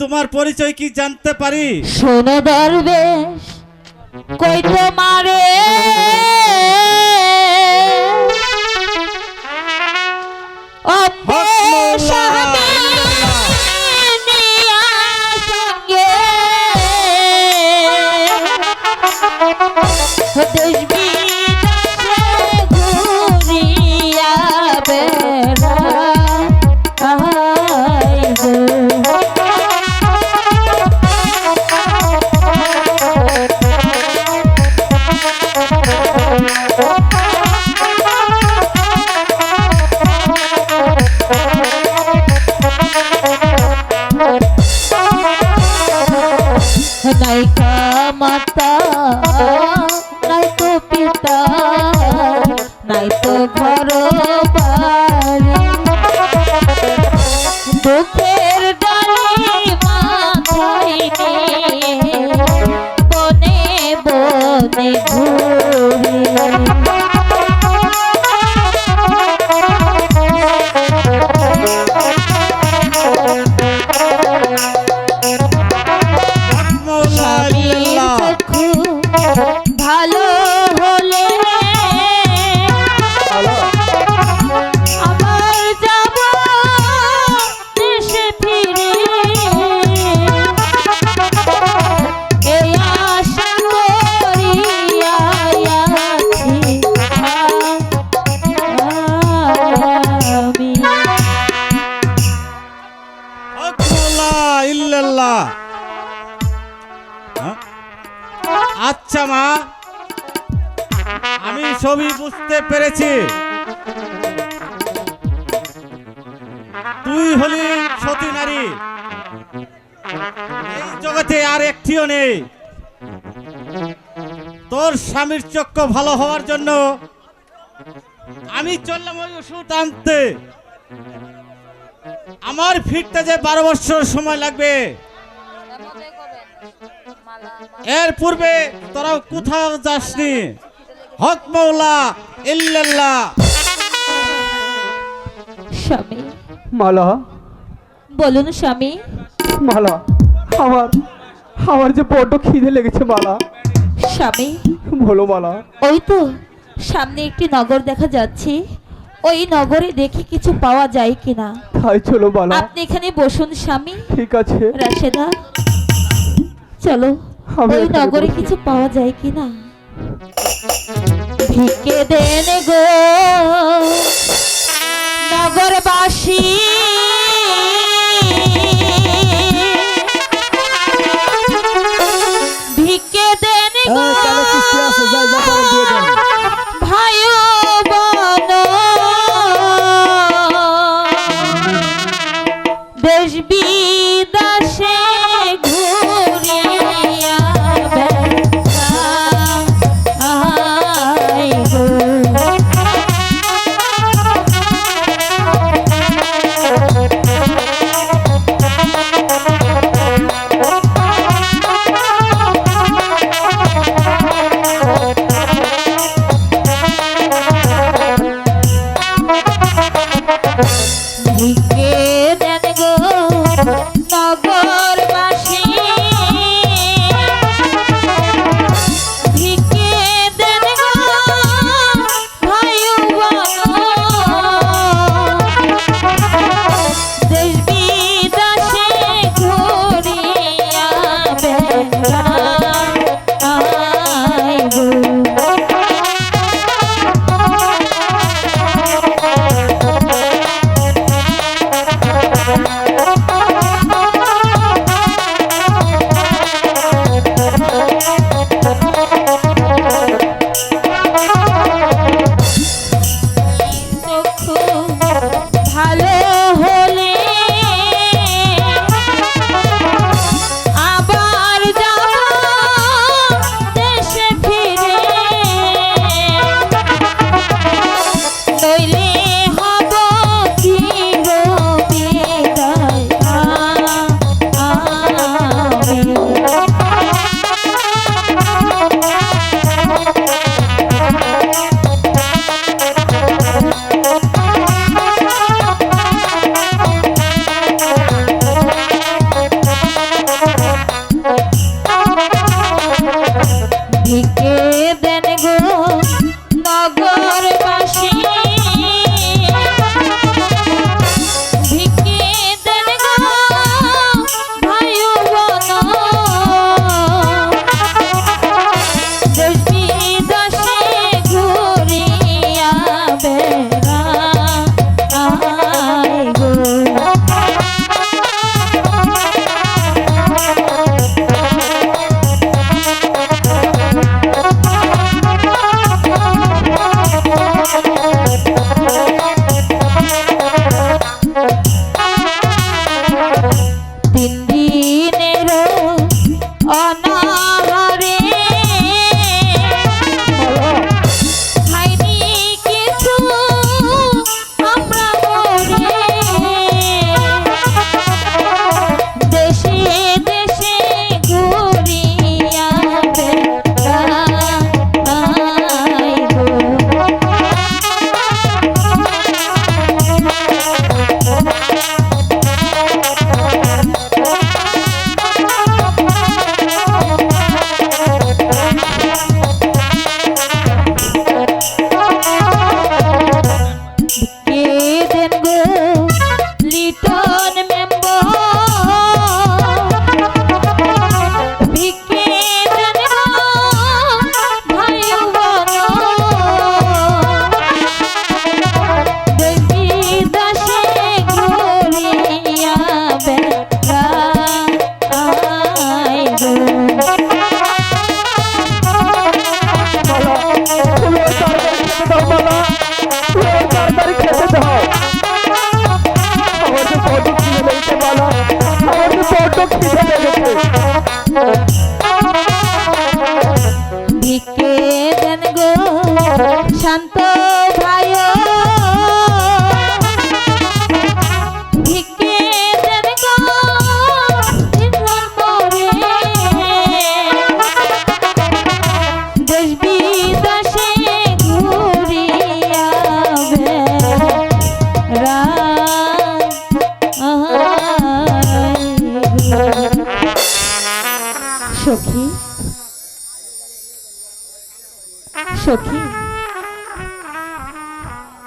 তোমার পরিচয় কি জানতে পারি? শোনো দরবেশ কই তোমারে নাইকা মাতা নাই তো পিতা নাই তো ঘর বাড়ি দুঃখের ডালি মাথায় নিয়ে বনে বনে ঘুরি ভালো হলে আবার যাব দেশে ফিরে এই আশা করিয়া আছি আমি। ইল্লাল্লাহ। আচ্ছা মা, আমি সবই বুঝতে পেরেছি। তুই হলি সতী নারী, এই জগতে আর একটিও নেই। তোর স্বামীর চক্ষু ভালো হওয়ার জন্য আমি চললাম ওই ওষুধ আনতে। আমার ফিরতে যে 12 বছর সময় লাগবে, এর পূর্বে তোরা কোথাও যাসনি। হক মাওলা ইল্লাল্লাহ। স্বামী মালা, বলুন স্বামী। মালা, আমার আমার যে বড্ড খিদে লেগেছে মালা। স্বামী বলো মালা। ওই তো সামনে একটি নগর দেখা যাচ্ছে, ওই নগরে দেখি কিছু পাওয়া যায় কিনা। তাই চলো মালা। আপনি এখানে বসুন স্বামী। ঠিক আছে রাশেদা চলো, ওই নগরে কিছু পাওয়া যায় কিনা। ভিকে দেন গো নগরবাসী, ভিকে দেন গো ভাই বোন, দেশ বিদেশে ঘুরিয়া বেড়াই গো। সখী, সখী,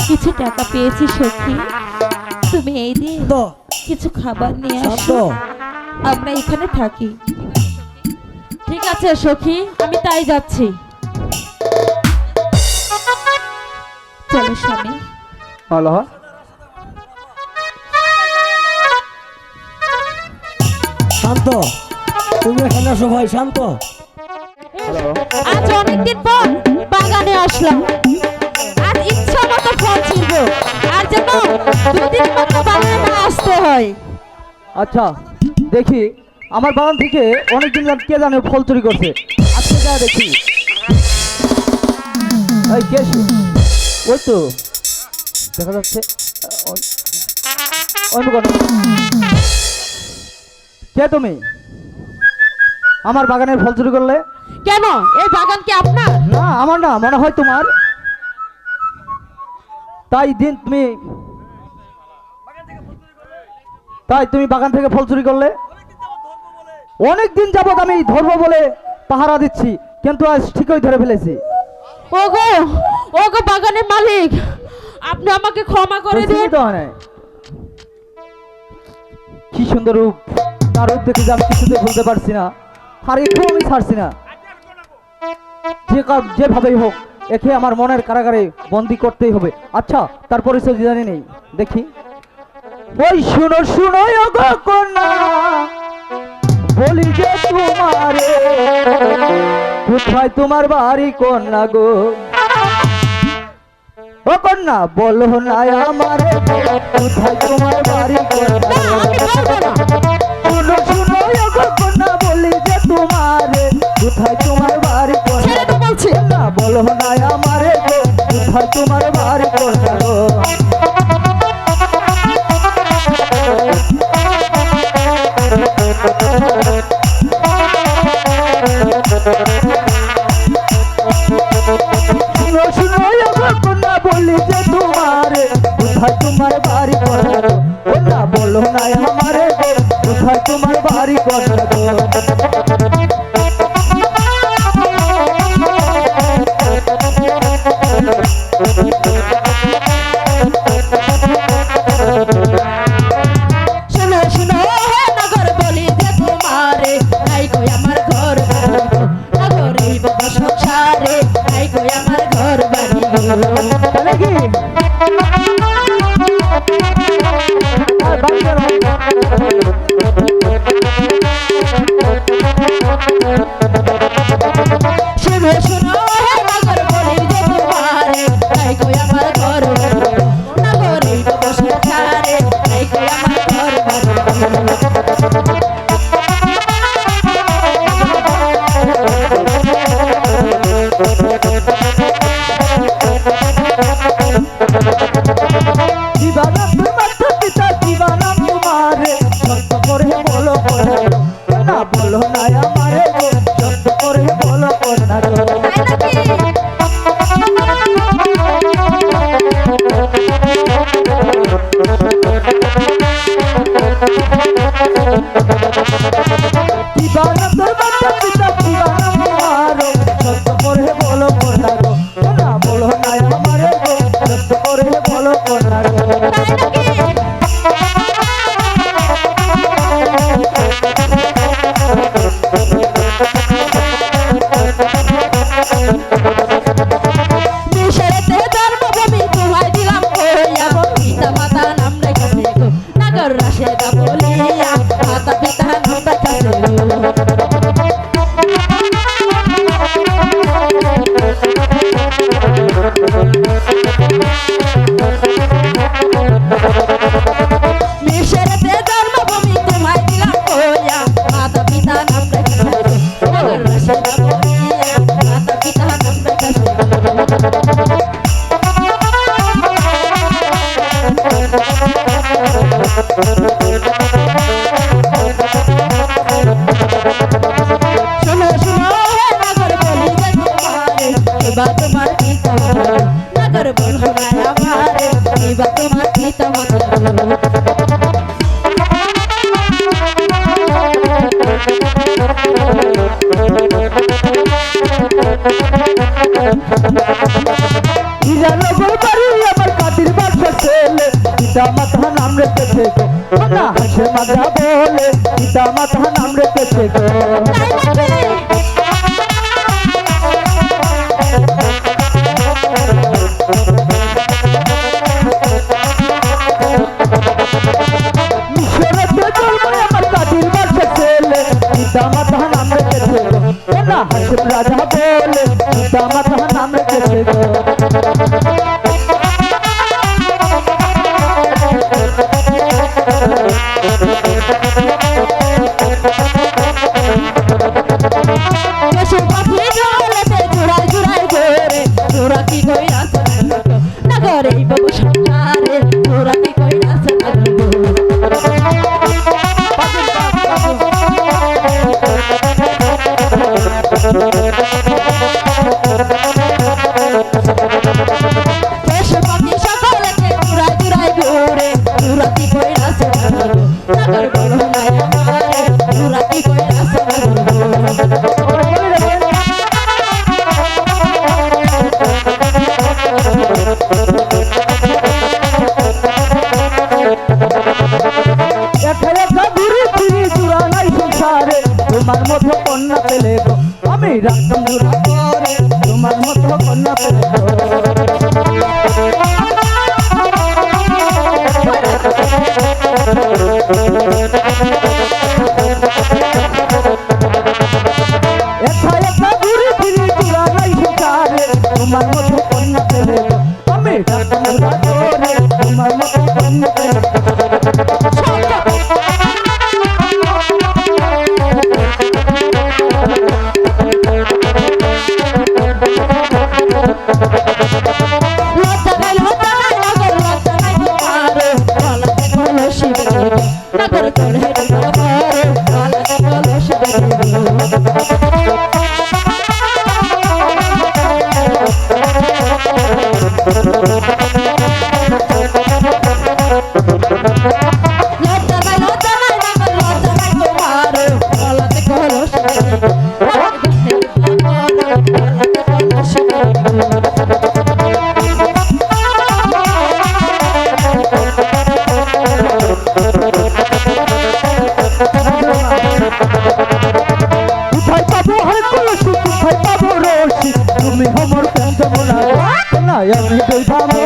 কিছু টাকা পেয়েছি সখী, তুমি এই দিয়ে কিছু খাবার নিয়ে আসো, আমরা এখানে থাকি। ঠিক আছে সখী, আমি তাই যাচ্ছি। চলো স্বামী। ভালো শান্ত, তুমি এখানে আসো ভাই, শান্ত। আজ অনেকদিন পর বাগানে আসলাম, আজ ইচ্ছা মতো ফল ছিঁড়বো, আর যেন দুদিন মতো বাগানে না আসতে হয়। আচ্ছা দেখি, আমার বাগান থেকে অনেকদিন কে জানে ফল চুরি করছে। আজকে যা দেখি। এই কে সে? ওই তো দেখা যাচ্ছে। অন্য কোনো কে তুমি? আমার বাগানের ফল চুরি করলে? কেন, এই বাগান কি আপনার? না আমার না, মনে হয় তোমার। তাই তুমি বাগান থেকে ফল চুরি করলে? অনেক দিন যাবত আমি ধরবো বলে পাহারা দিচ্ছি, কিন্তু আজ ঠিকই ধরে ফেলেছি। ওগো, ওগো বাগানের মালিক, আপনি আমাকে ক্ষমা করে দিন। তো হয় নাই। কি সুন্দর রূপ, তার রূপ দেখে যে আমি কিছুতে ভুলতে পারছি না, আর একটু আমি ছাড়ছি না। যেভাবেই হোক একে আমার মনের কারাগারে বন্দি করতেই হবে। আচ্ছা, তার পরিচয় জানি নেই, দেখি। ওই শুনো শুনো ওগো কন্যা, বলি যে তোমারে, কোথায় তোমার বাড়ি কন্যা গো? ও কন্যা বলো না আমারে, কোথায় তোমার বাড়ি কন্যা গো? শুনো শুনো ওগো কন্যা, বলি যে তোমারে, কোথায় তোমার বাড়ি কন্যা গো? না বলো না আমারে গো, কোথায় তোমার বাড়ি কন্যা গো? শুনো শুনো ওগো কন্যা, বলি যে তোমারে, কোথায় তোমার বাড়ি কন্যা গো? না বলো না আমারে গো, কোথায় তোমার বাড়ি কন্যা গো? শুনো শুনো হে নগর, বলি যে তোমারে, নাই গো আমার ঘর বাড়ি গো, নগরে বাবা সংসারে, নাই গো আমার ঘর বাড়ি গো। তাহলে কি আর বাড়ি গেল? শুনো শুনো হে নগর, বলি যে তোমারে, নাই গো আমার ঘর বাড়ি গো, নগরে বাবা সংসারে, নাই গো আমার ঘর বাড়ি গো। দিবানা তোমার পিতা, দিবানা তোমারে, সত্য করে বলো কন্যা গো? না বলো না আমারে গো, সত্য করে বলো কন্যা গো? দিবানা তোমার পিতা, দিবানা তোমারে, সত্য করে বলো কন্যা গো? না বলো না আমারে গো, সত্য করে বলো কন্যা গো? মিশরেতে জন্মভূমি তোমায় দিলাম কইয়া, পিতা মাতা নাম রেখেছে গো, নগর রাশেদা বলিয়া, মাতা পিতা নাম রেখেছে গো। হীরানগর বাড়ি আমার কাটির বাসা ছেলে পিতা মাতা নাম রেখেছে গো না হাসে মাজা বলে পিতা মাতা নাম রেখেছে গো মিশরেতে জন্ম আমার কাটির বাসা ছেলে পিতা মাতা নাম রেখেছে গো না হাসে রাজা বলে পিতা মাতা নাম রেখেছে গো দেশের পাখি জলেতে জোড়ায় জোড়ায় ঘোরে তোরা কি কইরাছ না করে বাবু সংসারে তোরা কি কইরাছ না দেশের পাখি সকলেতে জোড়ায় জোড়ায় ঘোরে তোরা কি কইরাছ না করে বলো না আমারে তোরা কি কইরাছ তোমার মতো কন্যা পেলে গো আমি রাখতাম জোড়া করে তোমার মতো কন্যা পেলে গো একা একা ঘুরে ফিরে জোড়া নাই সংসারে তোমার মতো কন্যা পেলে গো আমি রাখতাম জোড়া করে তোমার মতো কন্যা পেলে গো তুমি আমার পঞ্চমনা না আমি দুই ভামরে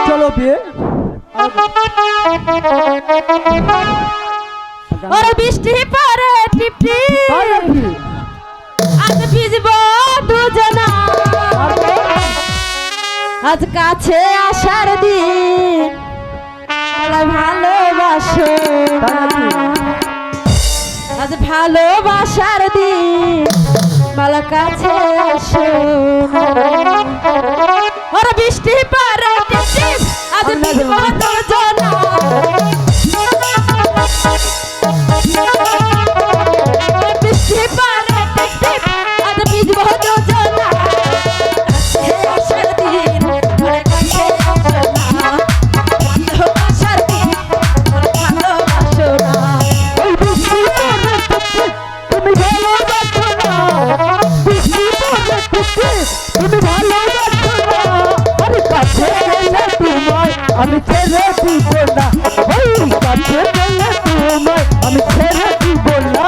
চলো বিয়ে ওরে বৃষ্টি পরে টিপটি আজ ভিজব দুজনা আজ কাছে আসার দিন ভালোবাসো আজ ভালোবাসার দিন মালা কাছে আসো ওরে বৃষ্টি পরে টিপটি আজ ভিজব দুজনা বৃষ্টি পরে টিপটি আজ ভিজব দুজনা আসার দিন মালা কাছে আসো না ভালোবাসার দিন ভালোবাসো না ওই বৃষ্টি পরে তুমি ভালোবাসো না বৃষ্টি পরে তুমি ভালোবাসো না আরে কাছে গেলে তোমায় আমি ছেড়ে দিব না ওই কাছে গেলে তোমায় আমি ছেড়ে দিব না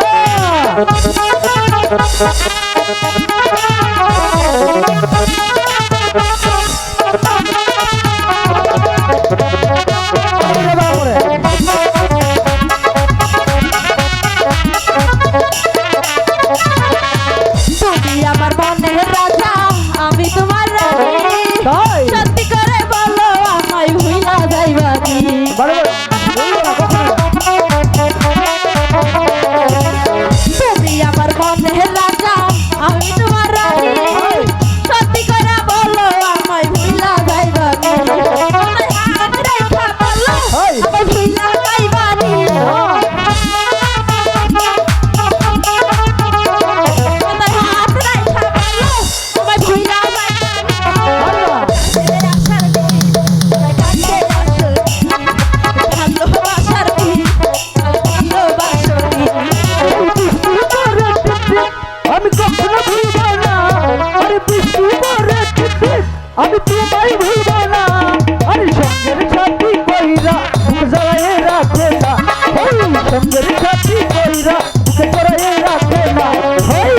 তুমি আমার মনের রাজা আমি তোমার রানী তাই সত্যি আমি তোমার রানী সত্যি করে বলো আমায় ভুলা যাইবানি তোমার হাত রেখা বলো আমায় ভুলা যাইবানি তোমার হাত রেখা বলো আমায় ভুলা আমি কখনো ভুলব না আরে বৃষ্টি পরে টিপটিপ আমি তোমায় ভুলব না আরে সঙ্গের সাথী কইরা জড়ায়ে রাখে না ওই সঙ্গের সাথী কইরা জড়ায়ে রাখে না ওই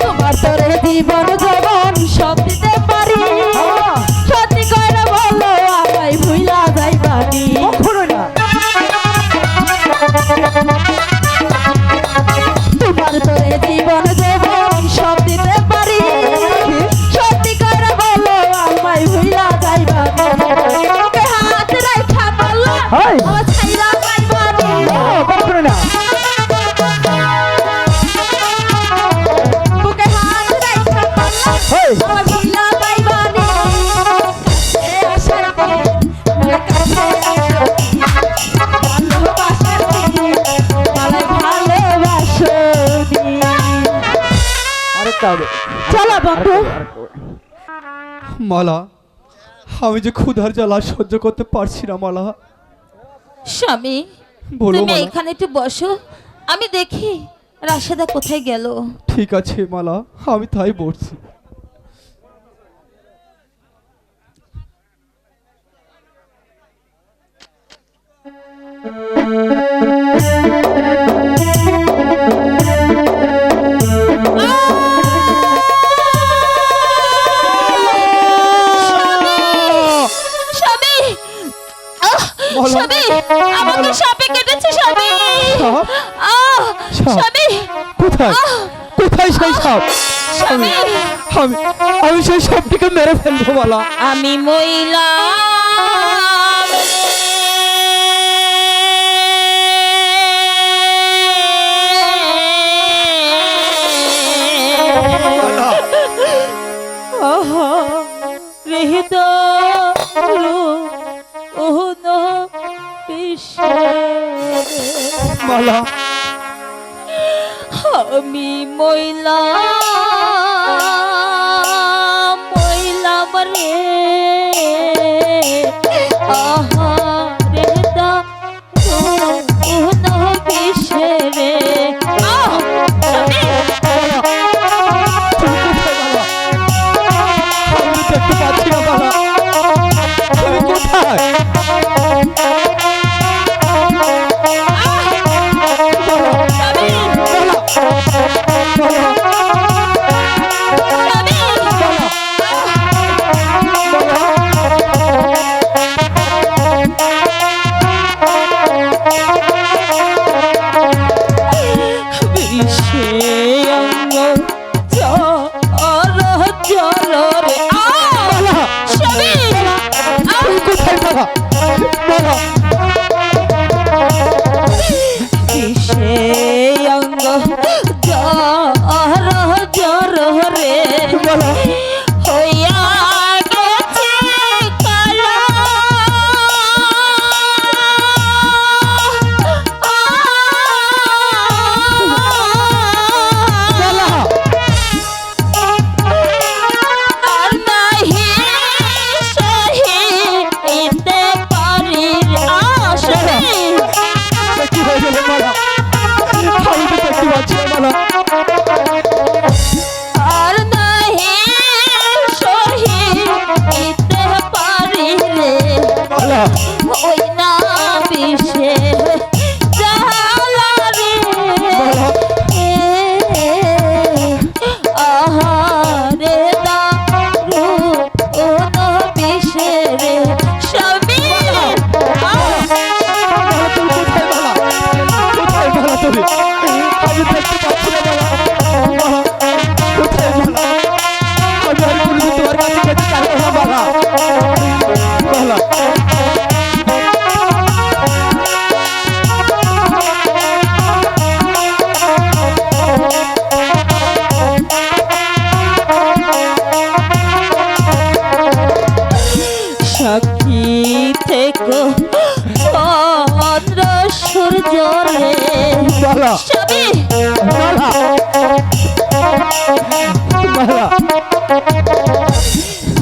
তোমার তোরে জীবন জীবন সব দিতে পারি সত্যি করে বলো আমায় ভুলা যাইবানি কখনো না তোমার তোরে জীবন জীবন সব দিতে পারি সত্যি করে বলো আমায় ভুলা যাইবানি ওকে হাত রেখা বলো হাই আমার ছাইরা যাইবানি কখনো না ওকে হাত রেখা বলো হাই আমার ভুলা যাইবানি কাছে আসার দিন মোর কাছে আসার দিন ভালোবাসার দিন মালাই ভালোবাসনি আরেকটা হবে চলো বন্ধু মালা আমি যে ক্ষুধার জ্বালা সহ্য করতে পারছি না মালা। স্বামী বলো তুমি মালা। এখানে একটু বসো, আমি দেখি রাশেদা কোথায় গেল। ঠিক আছে মালা, আমি তাই বলছি। স্বামী, মালা। স্বামী, আমাকে সাপে কেটেছে স্বামী। সাপ? সাপ? স্বামী, কোথায় কোথায় সেই সাপ? স্বামী, আমি সেই সাপটিকে মেরে ফেলবো মালা। আমি মহিলা রেহিত মালা আমি মহিলা মহিলা মরে আহা রে দা কোন বিশেরে আমি দেখতে পাচ্ছি না মালা, তুমি কোথায়? মালা, মালা,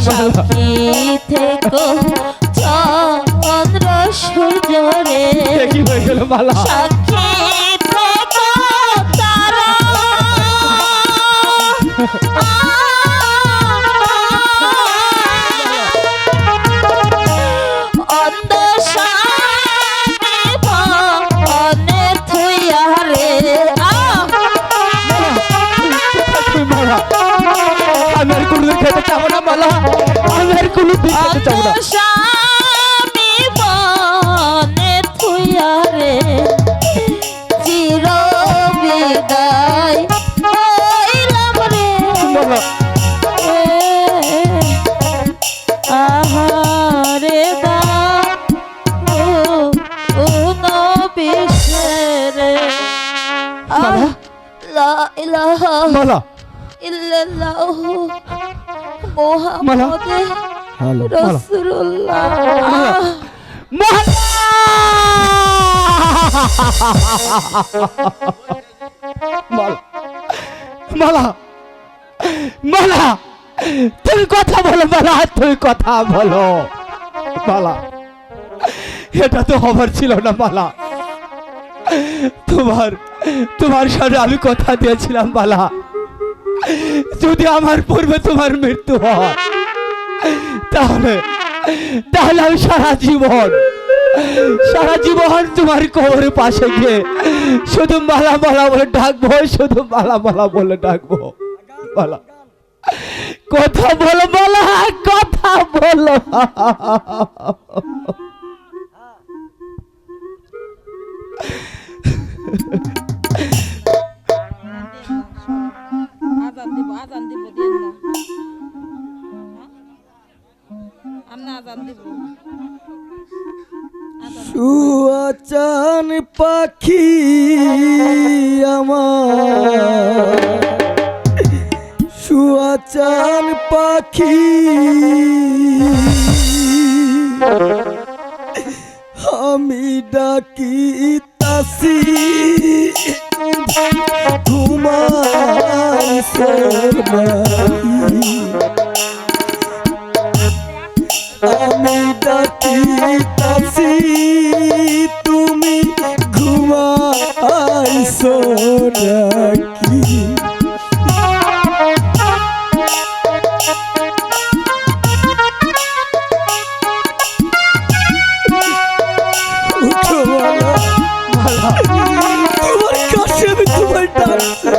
সাক্ষী থেকো চন্দ্র সূর্য রে কি হয়ে গেল মালা? সাক্ষী থেকো তারা অন্ধ স্বামী ভবনে থুইয়া রে মালা আমি আর কোনোদিন খেতে চাবো না মালা, আমি আর কোনোদিন খেতে চাবো না। স্বামী বনে থুইয়া রে চির বিদায় হইলাম রে আহারে দা ও নবিশের লা ইলাহা মালা ইল্লাল্লাহু মুহাম্মাদুর হ্যালো রাসূলুল্লাহ মালা মালা তুমি কথা বলো মালা, তুমি কথা বলো মালা। এটা তো হবার ছিল না মালা, তোমার সাথে আমি কথা দিয়েছিলাম মালা, যদি আমার পূর্বে তোমার মৃত্যু হয় তাহলে আমি সারা জীবন তোমার কোমরের পাশে গিয়ে শুধু মালা মালা বলে ডাকবো, শুধু মালা মালা বলে ডাকবো মালা। কথা বলো মালা, কথা বলো। আজান দিব দিন না আমরা আজান দিব সুয়াচান পাখি আমার, সুয়াচান পাখি আমি ডাকি তাসি ঘুমাইছো নাকি, আমি ডাকি তাসি তুমি ঘুমাইছো নাকি। উঠো মালা, তোমার কাছে আমি তোমার ডাকছি।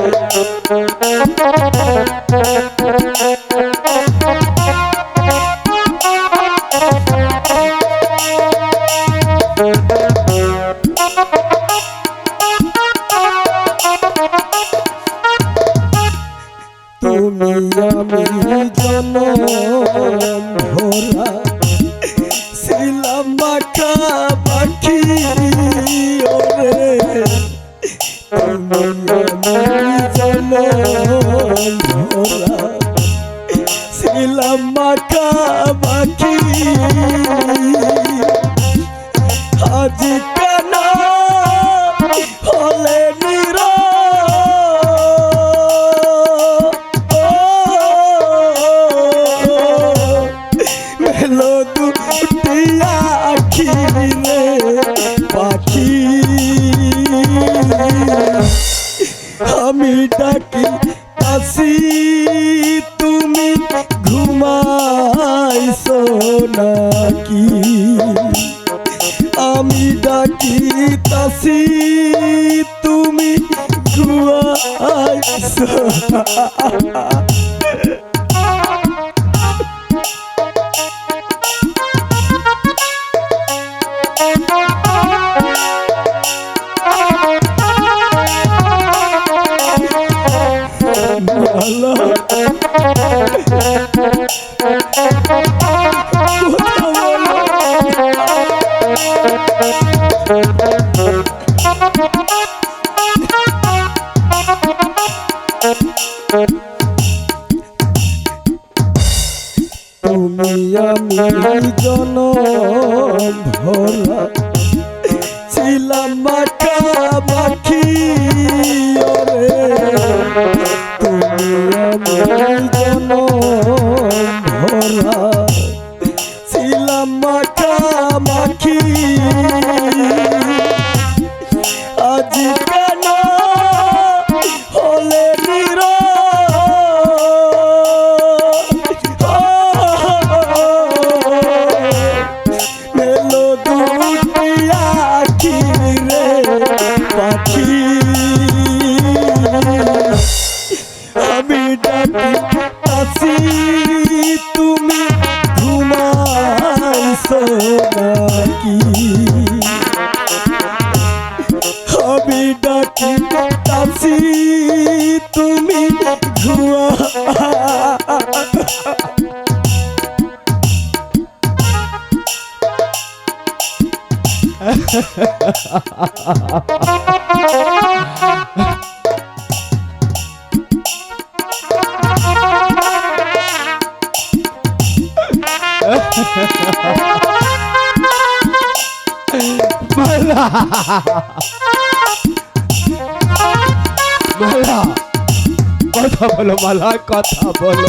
তুমি আমি জনম ভরা ছিলাম মাখা পাখি ওরে, তুমি আমি জনম ভরা ছিলাম মাখা পাখি, আজ কেন হলে নিরা মেলো দুটিয়া আখি রে পাখি, আমি ডাকি আসি তুমি ঘুমাইছো নাকি, আমি ডাকি তাসি তুমি ঘুমাইছো। মালা কথা বলো, তুমি আমি জনম ভরা ছিলাম মাখা পাখি ওরে, তুমি আমি তুমি ধোঁয়া মালা মালা কথা বলো মালা কথা বলো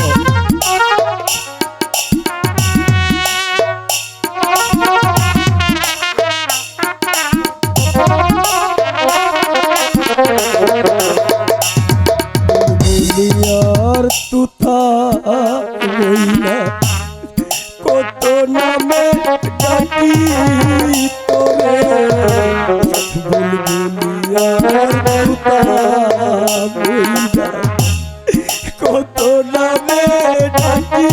দুনিয়ার তুতা রইলা কত নামে ডাকি তোরে বুলবুলিয়ার তুতা রইলা কত নামে ডাকি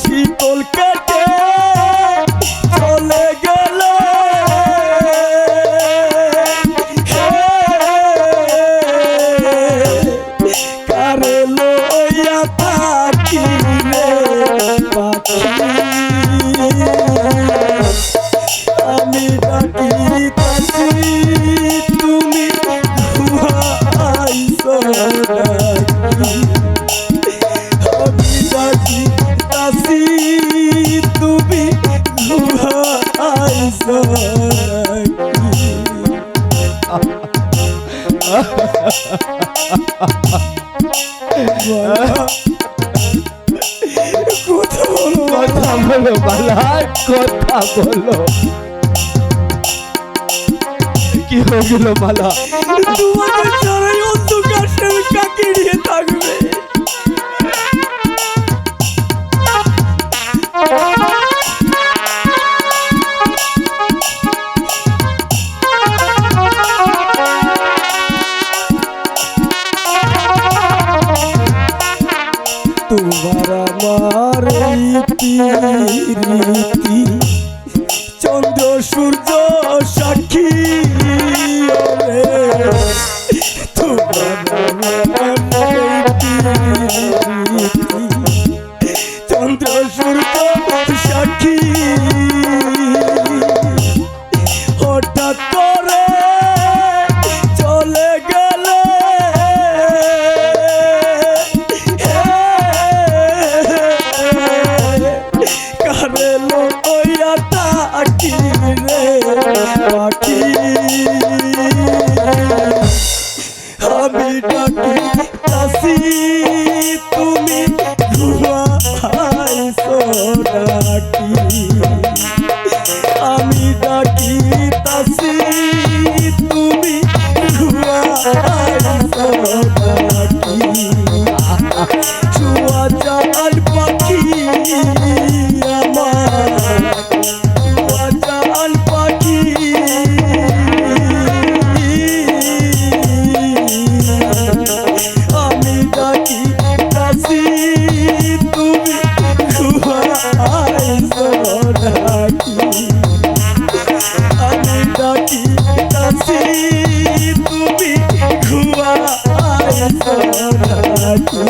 শীতল কেটে চলে গেল কারে লইয়া থাকি রে পাখি আমি ডাকি তাছি তুমি ঘুমাইছো নাকি আমি ডাকি তাছি তুমি ঘুমাইছো কথা বলো বালা কথা বলো কি হয়ে গেল বালা তোমাদের ছাড়াই অন্ধকার সে কাকে নিয়ে থাকবে তোমার আমার রীতি চন্দ্র সূর্য সাক্ষী ওরে তোমার আমার রীতি চন্দ্র সূর্য সাক্ষী হঠাৎ করে চলে গেলে কারে লইয়া থাকি রে পাখি আমি ডাকি তাছি তুমি ঘুমাইছো নাকি আমি ডাকি তাছি তুমি ঘুমাইছো নাকি ছুয়া চাল পাখি আমার ছুয়া চাল পাখি আমি ডাকি তাছি তুমি ঘুমাইছো নাকি আমি ডাকি তাছি তুমি ঘুমাইছো নাকি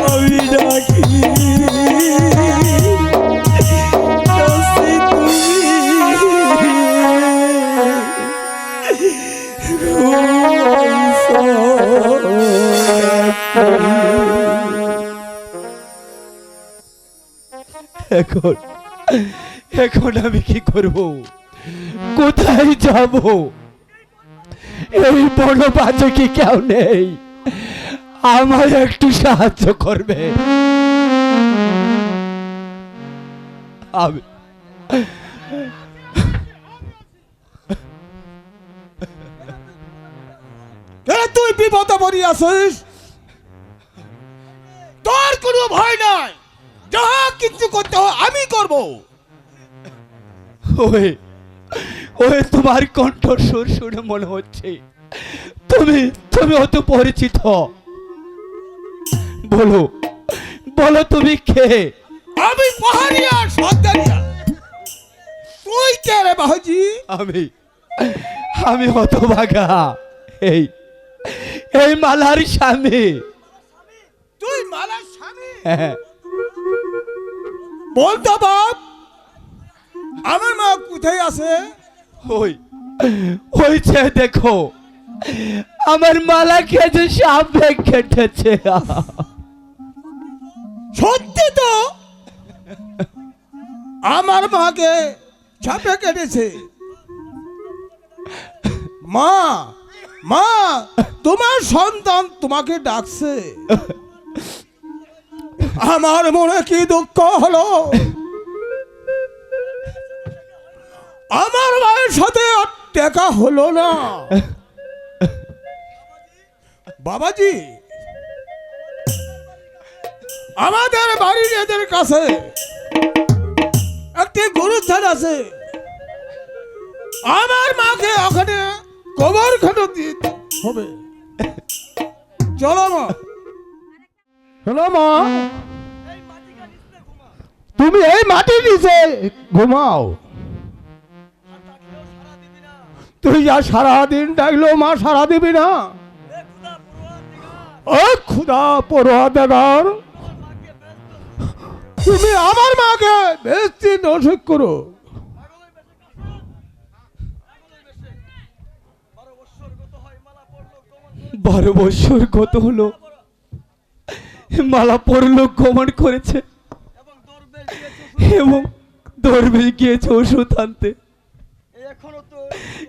আমি ডাকি তাছি তুমি ঘুমাইছো এখন এখন আমি কি করব কোথায় যাব এই বড় বাজে কি কেউ নেই আমার একটু সাহায্য করবে আমি তুই বিপদে পড়িয়াছিস তোর কোনো ভয় নাই যা কিছু করতে হয় আমি করব ওই ওই তোমার কণ্ঠস্বর শুনে মনে হচ্ছে তুমি তুমি অত পরিচিত বলো বলো তুমি কে আমি পাহাড়িয়া সর্দারিয়া তুই কে রে বাহাজি আমি হতভাগা এই এই মালার স্বামী। তুই মালার স্বামী? হ্যাঁ, বলতো বাপ, আমার মা কোথায় আছে? ওই ওই যে দেখো আমার মালা খেয়েছে সাপ কেটেছে। সত্যি তো, আমার মাকে ছাপে কেটেছে। মা, মা, তোমার সন্তান তোমাকে ডাকছে। আমার মনে কি দুঃখ হলো, আমার মায়ের সাথে আর দেখা হলো না। বাবাজি, আমাদের বাড়ির এদের কাছে একটি গুরুস্থান আছে, আমার মাকে ওখানে কবর খাটো দিতে হবে। চলো মা। হলো মা, তুমি এই মাটির নিচে ঘুমাও। তুই যা সারাদিন ডাকলো মা সারা দিবি না? ও খুদা পড়ুয়া দেগার, তুমি আমার মাকে বেশি নসিক করো। 12 বছর কত হলো, মালা পড়লো, গমন করেছে এবং দরবেশ গিয়েছে ওষুধ আনতে,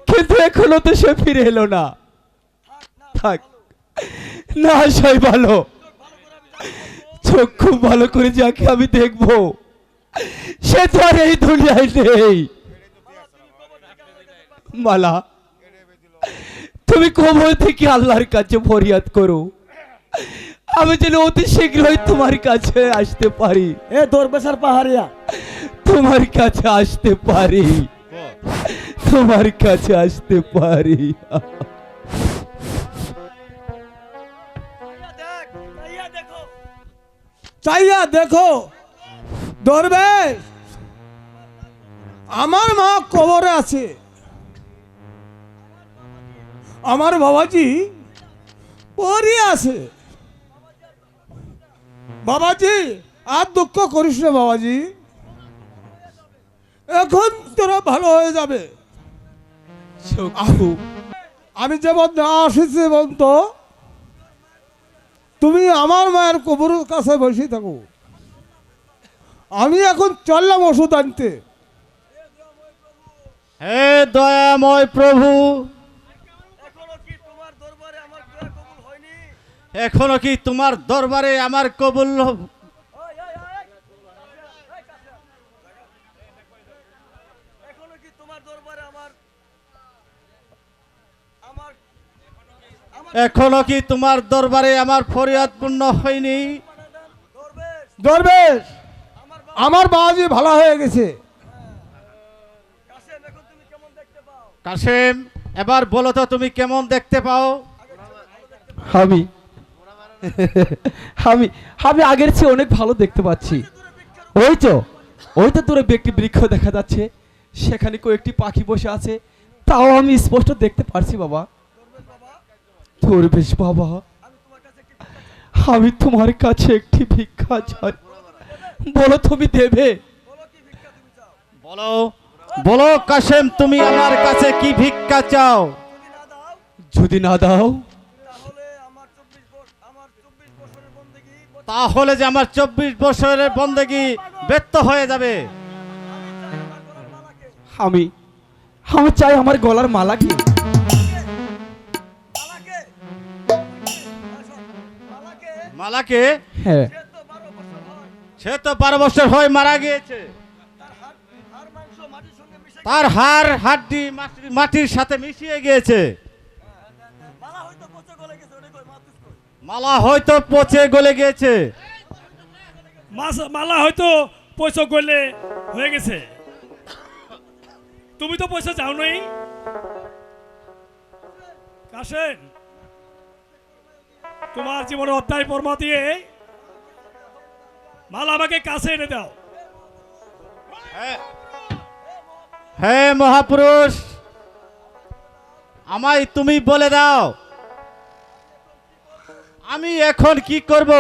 কিন্তু এখনো তো সে ফিরে এলো না। থাক না, আসাই ভালো। চোখ খুব ভালো করে যাকে আমি দেখবো সে তো আর এই দুনিয়ায় নেই। মালা, তুমি কবর থেকে আল্লাহর কাছে ফরিয়াদ করো, আমি যেন অতি শীঘ্রই তোমার কাছে আসতে পারি। এ দরবেশার পাহাড়িয়া, তোমার কাছে আসতে পারি, তোমার কাছে আসতে পারি। চাইয়া দেখো দরবেশ, আমার মা কবরে আছে। আমার বাবাজি পরে আছে। বাবাজি আর দুঃখ করিস না বাবাজি, এখন তোরা ভালো হয়ে যাবে। চক্ষু, আমি যেমন না আসেছি বন্ত, তুমি আমার মায়ের কবরের কাছে বসে থাকো, আমি এখন চললাম ওষুধ আনতে। হে দয়াময় প্রভু, এখনো কি তোমার দরবারে আমার কবুল এখনো কি তোমার দরবারে আমার ফরিয়াদ পূর্ণ হয়নি? দরবেশ, আমার বাবাজি ভালো হয়ে গেছে। কাসেম, এবার বলো তো তুমি কেমন দেখতে পাও? আমি আমি আমি আগের চেয়ে অনেক ভালো দেখতে পাচ্ছি। ওই তো দূরে একটি বৃক্ষ দেখা যাচ্ছে, সেখানে কয়েকটি পাখি বসে আছে, তাও আমি স্পষ্ট দেখতে পারছি। বাবা দরবেশ বাবা, আমি তোমার কাছে একটি ভিক্ষা চাই, বলো তুমি দেবে? বলো বলো কাসেম, তুমি আমার কাছে কি ভিক্ষা চাও? যদি না দাও তাহলে যে আমার 24 বছরের বন্দেগী ব্যর্থ হয়ে যাবে। আমি আমি চাই আমার গলার মালা কি। মালাকে? হ্যাঁ, সে তো 12 বছর হয় মারা গিয়েছে, তার হাড় হাড্ডি মাটির সাথে মিশিয়ে গিয়েছে। মালা হয়তো পচে গলে গিয়েছে। মালা হয়তো পয়সা গলে হয়ে গেছে। তুমি তো পয়সা চাও নাই কাশেম, তোমার জীবনে অধ্যায় পরমা দিয়ে মালা আমাকে কাছে এনে দাও। হে মহাপুরুষ, আমায় তুমি বলে দাও আমি এখন কি করব?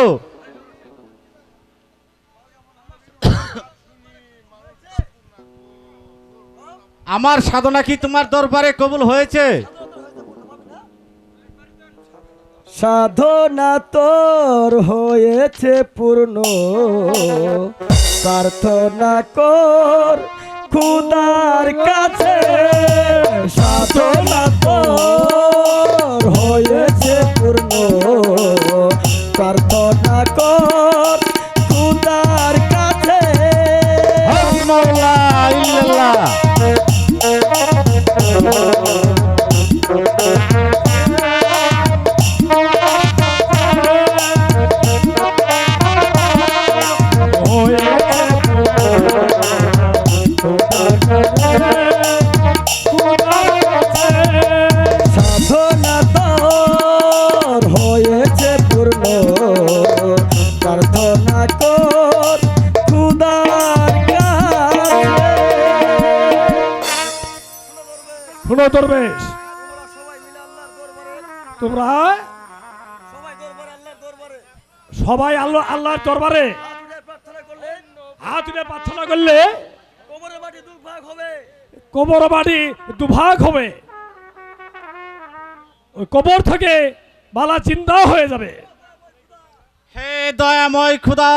আমার সাধনা কি তোমার দরবারে কবুল হয়েছে? সাধনা তোর হয়েছে পূর্ণ, প্রার্থনা কর খুদার কাছে। সাধনা তোর হয়েছে পূর্ণ, প্রার্থনা কর খুদার কাছে। হাসবুনাল্লাহ ইল্লাল্লাহ। সাধনা তোর হয়েছে পূর্ণ, প্রার্থনা কর খুদার কাছে। শুনো দরবেশ, তোমরা সবাই আল্লাহর দরবারে হাত উঠে প্রার্থনা করলে কবর বাড়ি দুভাগ হবে। ওই কবর থেকে বালা চিন্তা হয়ে যাবে। হে দয়াময় খুদা,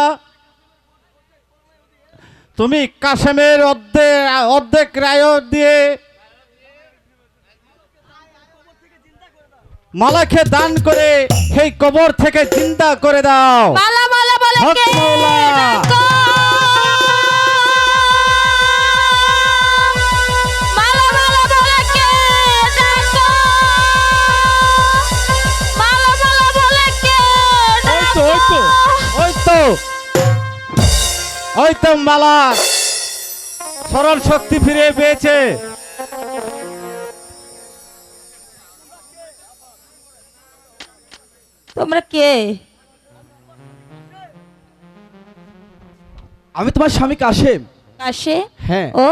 তুমি কাশেমের অর্ধেক রায় দিয়ে মালাকে দান করে সেই কবর থেকে চিন্তা করে দাও। মালা মালা বলে হক কে? মাওলা। ডাকো। মালা মালা বলে কে? ডাকো। মালা মালা বলে কে? ডাকো। ওই তো মালা স্মরণ শক্তি ফিরে পেয়েছে। তোমরা কে? আমি তোমার স্বামী কাশেম। কাশেম? হ্যাঁ। ও,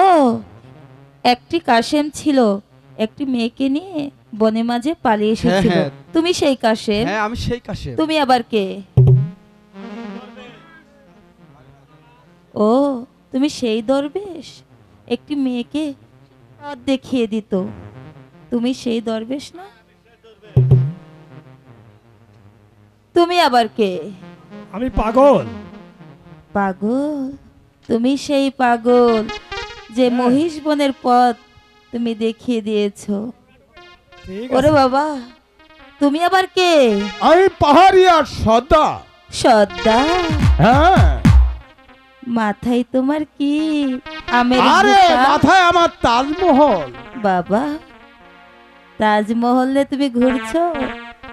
একটি কাশেম ছিল একটি মেয়েকে নিয়ে বনে মাঝে পালিয়ে এসেছিল। হ্যাঁ। তুমি সেই কাশেম? হ্যাঁ আমি সেই কাশেম। তুমি আবার কে? ও, তুমি সেই দরবেশ একটি মেয়েকে পথ দেখিয়ে দিত। তুমি সেই দরবেশ না? তুমি আবার কে? আমি পাগল। পাগল? তুমি সেই পাগল যে মহিষ বনের পথ তুমি দেখিয়ে দিয়েছো। ঠিক ওরে আছে। বাবা, তুমি আবার কে? আমি পাহাড়িয়ার সর্দার। সর্দা? হ্যাঁ। মাথায় তোমার কি আমের আরে গুটা? মাথায় আমার তাজমহল। বাবা, তাজমহলে তুমি ঘুরছো?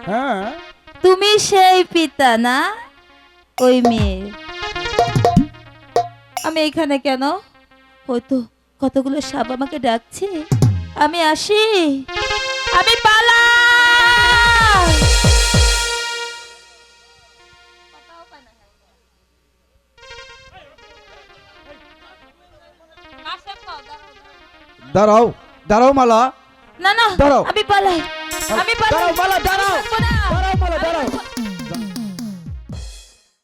হ্যাঁ। তুমি সেই পিতা না ওই মেয়ে? আমি এখানে কেন? হয়তো কতগুলো সাপ আমাকে ডাকছে। আমি আসি, আমি পালাই। দাঁড়াও দাঁড়াও মালা, না না, দাঁড়াও। আমি পালাই, আমি পালাই। দাঁড়াও মালা, দাঁড়াও। থাকবো না। দাঁড়াও মালা, দাঁড়াও। আমি